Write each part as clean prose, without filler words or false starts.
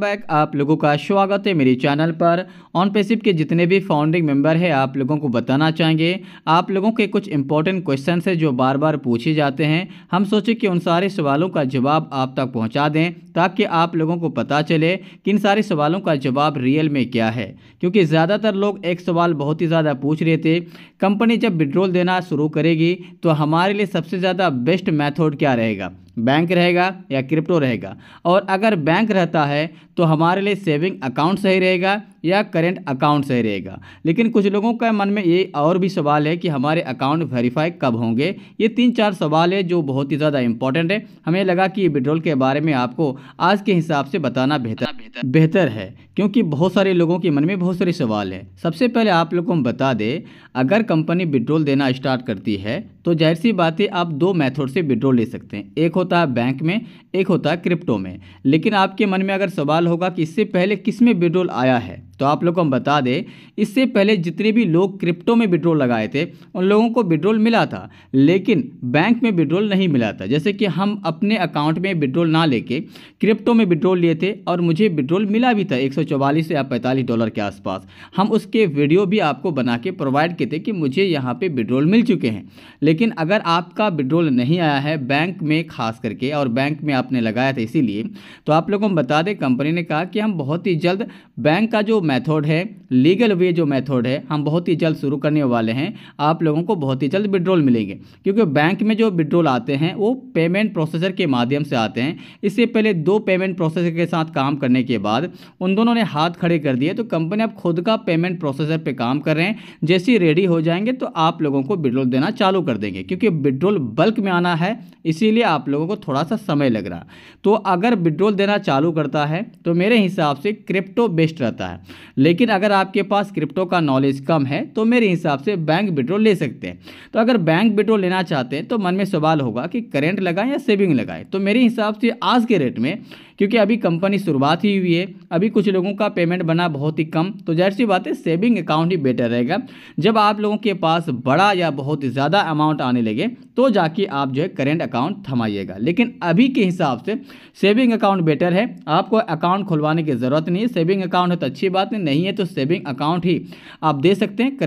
Back आप लोगों का स्वागत है मेरे चैनल पर। ऑन पैसिव के जितने भी फाउंडिंग मेंबर हैं आप लोगों को बताना चाहेंगे, आप लोगों के कुछ इंपॉर्टेंट क्वेश्चंस हैं जो बार बार पूछे जाते हैं। हम सोचे कि उन सारे सवालों का जवाब आप तक पहुंचा दें ताकि आप लोगों को पता चले कि इन सारे सवालों का जवाब रियल में क्या है। क्योंकि ज़्यादातर लोग एक सवाल बहुत ही ज़्यादा पूछ रहे थे, कंपनी जब विड्रॉल देना शुरू करेगी तो हमारे लिए सबसे ज़्यादा बेस्ट मेथड क्या रहेगा, बैंक रहेगा या क्रिप्टो रहेगा, और अगर बैंक रहता है तो हमारे लिए सेविंग अकाउंट सही रहेगा या करेंट अकाउंट सही रहेगा। लेकिन कुछ लोगों का मन में ये और भी सवाल है कि हमारे अकाउंट वेरीफाई कब होंगे। ये 3-4 सवाल है जो बहुत ही ज़्यादा इंपॉर्टेंट है। हमें लगा कि विड्रॉल के बारे में आपको आज के हिसाब से बताना बेहतर है, क्योंकि बहुत सारे लोगों के मन में बहुत सारे सवाल हैं। सबसे पहले आप लोगों को हम बता दें, अगर कंपनी विड्रॉल देना स्टार्ट करती है तो जाहिर सी बात है आप 2 मेथड से विड्रॉल ले सकते हैं, एक होता है बैंक में, एक होता है क्रिप्टो में। लेकिन आपके मन में अगर सवाल होगा कि इससे पहले किस में विड्रॉल आया है, तो आप लोग को हम बता दें, इससे पहले जितने भी लोग क्रिप्टो में विड्रॉल लगाए थे उन लोगों को विड्रॉल मिला था, लेकिन बैंक में विड्रॉल नहीं मिला था। जैसे कि हम अपने अकाउंट में विड्रॉल ना लेके क्रिप्टो में विड्रॉल लिए थे और मुझे विड्रॉल मिला भी था 144 या $45 के आसपास। हम उसके वीडियो भी आपको बना के प्रोवाइड किए थे कि मुझे यहाँ पे विड्रॉल मिल चुके हैं। लेकिन अगर आपका विड्रॉल नहीं आया है बैंक में खास करके, और बैंक में आपने लगाया था इसीलिए, तो आप लोगों को बता दें कंपनी ने कहा कि हम बहुत ही जल्द बैंक का जो मेथड है, लीगल वे जो मेथड है, हम बहुत ही जल्द शुरू करने वाले हैं। आप लोगों को बहुत ही जल्द विड्रॉल मिलेंगे, क्योंकि बैंक में जो विड्रॉल आते हैं वो पेमेंट प्रोसेसर के माध्यम से आते हैं। इससे पहले 2 पेमेंट प्रोसेसर के साथ काम करने के बाद उन दोनों ने हाथ खड़े कर दिए, तो कंपनी अब खुद का पेमेंट प्रोसेसर पे काम कर रहे हैं। जैसे ही रेडी हो जाएंगे तो आप लोगों को विड्रॉल देना चालू कर देंगे, क्योंकि विड्रॉल बल्क में आना है, इसीलिए आप लोगों को थोड़ा सा समय लग रहा। तो अगर विड्रॉल देना चालू करता है तो मेरे हिसाब से क्रिप्टो बेस्ट रहता है। लेकिन अगर आपके पास क्रिप्टो का नॉलेज कम है तो मेरे हिसाब से बैंक विड्रॉल ले सकते हैं। तो अगर बैंक विड्रॉल लेना चाहते हैं तो मन में सवाल होगा कि करेंट लगाएं या सेविंग लगाएं। तो मेरे हिसाब से आज के रेट में, क्योंकि अभी कंपनी शुरुआत ही हुई है, अभी कुछ लोगों का पेमेंट बना बहुत ही कम, तो जाहिर सी बात है सेविंग अकाउंट ही बेटर रहेगा। जब आप लोगों के पास बड़ा या बहुत ज़्यादा अमाउंट आने लगे तो जाके आप जो है करेंट अकाउंट थमाइएगा। लेकिन अभी के हिसाब से सेविंग अकाउंट बेटर है। आपको अकाउंट खुलवाने की ज़रूरत नहीं है। सेविंग अकाउंट है तो अच्छी बात नहीं है तो सेविंग अकाउंट ही आप दे सकते हैं।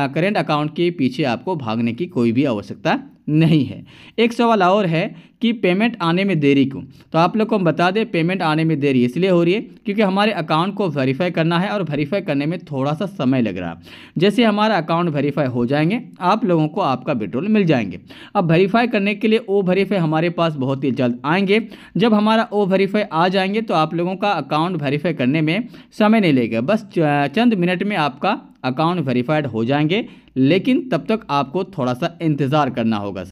करेंट अकाउंट के पीछे आपको भागने की कोई भी आवश्यकता नहीं है। एक सवाल और है कि पेमेंट आने में देरी क्यों। तो आप लोग को हम बता दें, पेमेंट आने में देरी इसलिए हो रही है क्योंकि हमारे अकाउंट को वेरीफाई करना है और वेरीफाई करने में थोड़ा सा समय लग रहा है। जैसे हमारा अकाउंट वेरीफाई हो जाएंगे आप लोगों को आपका विड्रॉल मिल जाएंगे। अब वेरीफाई करने के लिए ओ वेरीफाई हमारे पास बहुत ही जल्द आएंगे। जब हमारा ओ वेरीफाई आ जाएंगे तो आप लोगों का अकाउंट वेरीफाई करने में समय नहीं लगेगा, बस चंद मिनट में आपका अकाउंट वेरीफाइड हो जाएंगे। लेकिन तब तक आपको थोड़ा सा इंतज़ार करना होगा।